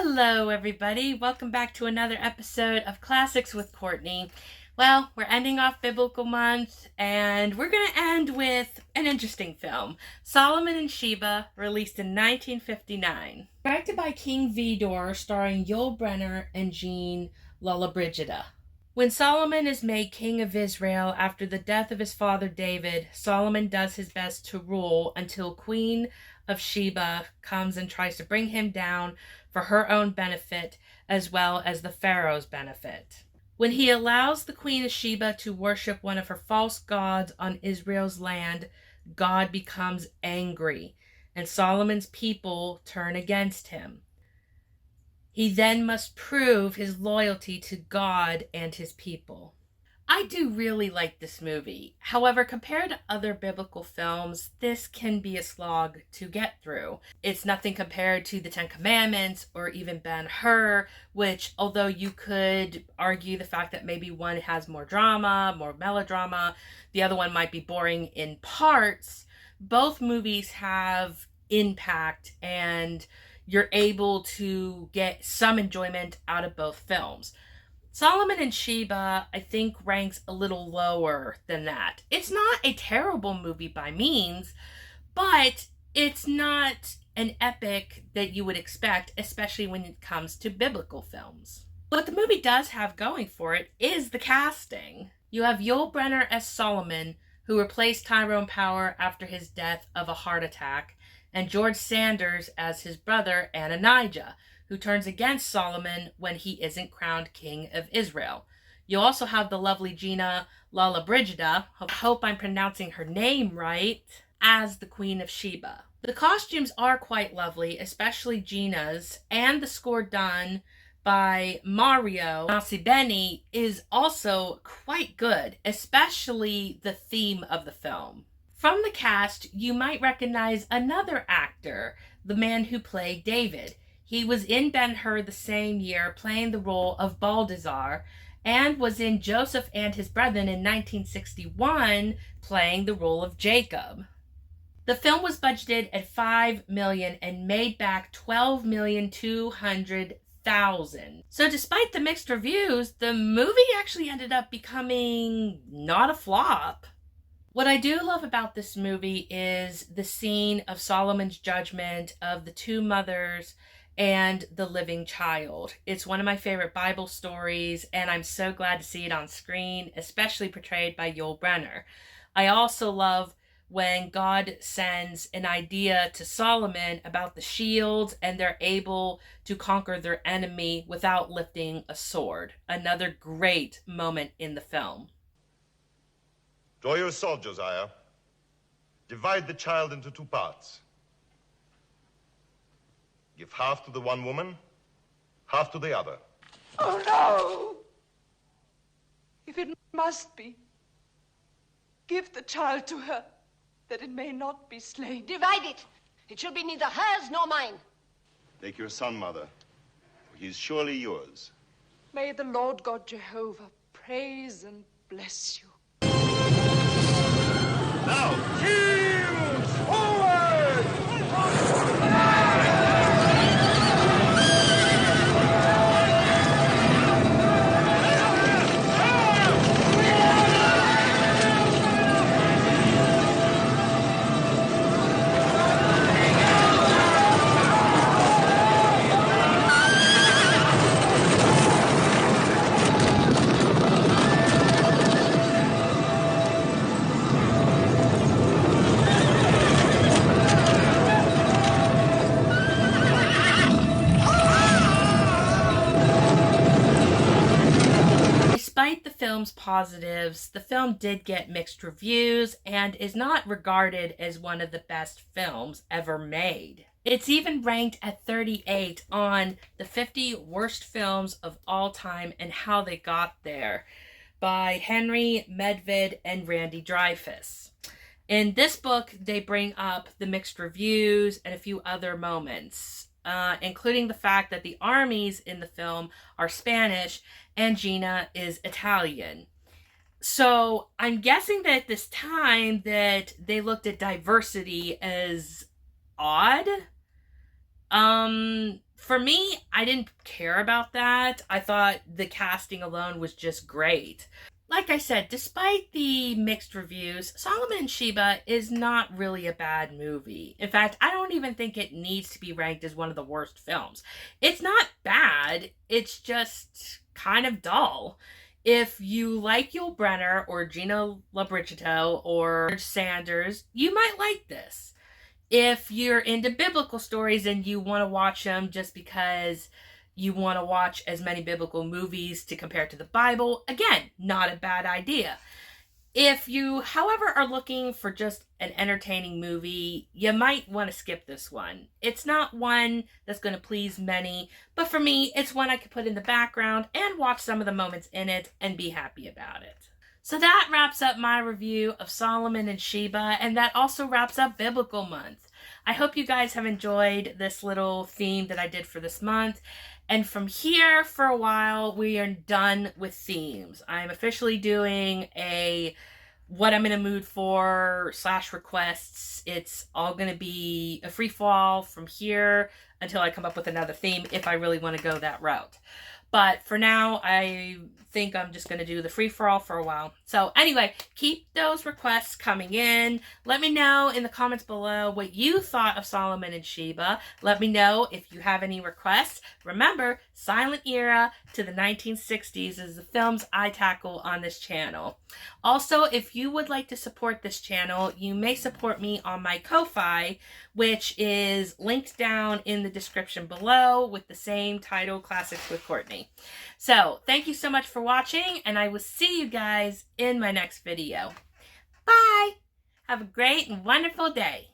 Hello, everybody. Welcome back to another episode of Classics with Courtney. Well, we're ending off Biblical Month, and we're going to end with an interesting film, Solomon and Sheba, released in 1959. Directed by King Vidor, starring Yul Brynner and Jean Lollobrigida. When Solomon is made king of Israel after the death of his father David, Solomon does his best to rule until Queen of Sheba comes and tries to bring him down for her own benefit as well as the Pharaoh's benefit. When he allows the Queen of Sheba to worship one of her false gods on Israel's land, God becomes angry, and Solomon's people turn against him. He then must prove his loyalty to God and his people. I do really like this movie. However, compared to other biblical films, this can be a slog to get through. It's nothing compared to the Ten Commandments or even Ben-Hur, which, although you could argue the fact that maybe one has more drama, more melodrama, the other one might be boring in parts, both movies have impact and you're able to get some enjoyment out of both films. Solomon and Sheba, I think, ranks a little lower than that. It's not a terrible movie by means, but it's not an epic that you would expect, especially when it comes to biblical films. What the movie does have going for it is the casting. You have Yul Brynner as Solomon, who replaced Tyrone Power after his death of a heart attack, and George Sanders as his brother Adonijah, who turns against Solomon when he isn't crowned king of Israel. You also have the lovely Jean Lollobrigida, I hope I'm pronouncing her name right, as the Queen of Sheba. The costumes are quite lovely, especially Gina's, and the score done by Mario Nasibeni is also quite good, especially the theme of the film. From the cast, you might recognize another actor, the man who played David. He was in Ben-Hur the same year, playing the role of Balthazar, and was in Joseph and His Brethren in 1961, playing the role of Jacob. The film was budgeted at $5 million and made back $12,200,000. So despite the mixed reviews, the movie actually ended up becoming not a flop. What I do love about this movie is the scene of Solomon's judgment of the two mothers and the living child. It's one of my favorite Bible stories, and I'm so glad to see it on screen, especially portrayed by Yul Brynner. I also love when God sends an idea to Solomon about the shields, and they're able to conquer their enemy without lifting a sword. Another great moment in the film. Draw your sword, Josiah. Divide the child into two parts. Give half to the one woman, half to the other. Oh, no! If it must be, give the child to her, that it may not be slain. Divide it. It shall be neither hers nor mine. Take your son, mother, for he is surely yours. May the Lord God Jehovah praise and bless you. Now, shields forward! Despite the film's positives, the film did get mixed reviews and is not regarded as one of the best films ever made. It's even ranked at 38 on the 50 worst films of all time and how they got there by Henry Medved and Randy Dreyfuss. In this book, they bring up the mixed reviews and a few other moments, including the fact that the armies in the film are Spanish and Gina is Italian. So I'm guessing that at this time that they looked at diversity as odd. For me, I didn't care about that. I thought the casting alone was just great. Like I said, despite the mixed reviews, Solomon and Sheba is not really a bad movie. In fact, I don't even think it needs to be ranked as one of the worst films. It's not bad, it's just kind of dull. If you like Yul Brynner or Gina Labrigito or George Sanders, you might like this. If you're into biblical stories and you want to watch them just because you want to watch as many biblical movies to compare to the Bible, again, not a bad idea. If you, however, are looking for just an entertaining movie, you might want to skip this one. It's not one that's going to please many, but for me, it's one I could put in the background and watch some of the moments in it and be happy about it. So that wraps up my review of Solomon and Sheba, and that also wraps up Biblical Month. I hope you guys have enjoyed this little theme that I did for this month. And from here, for a while, we are done with themes. I'm officially doing a what I'm in a mood for / requests. It's all going to be a free fall from here until I come up with another theme if I really want to go that route. But for now, I think I'm just going to do the free-for-all for a while. So anyway, keep those requests coming in. Let me know in the comments below what you thought of Solomon and Sheba. Let me know if you have any requests. Remember, silent era to the 1960s is the films I tackle on this channel. Also, if you would like to support this channel, you may support me on my Ko-Fi, which is linked down in the description below with the same title, Classics with Courtney. So, thank you so much for watching, and I will see you guys in my next video. Bye! Have a great and wonderful day.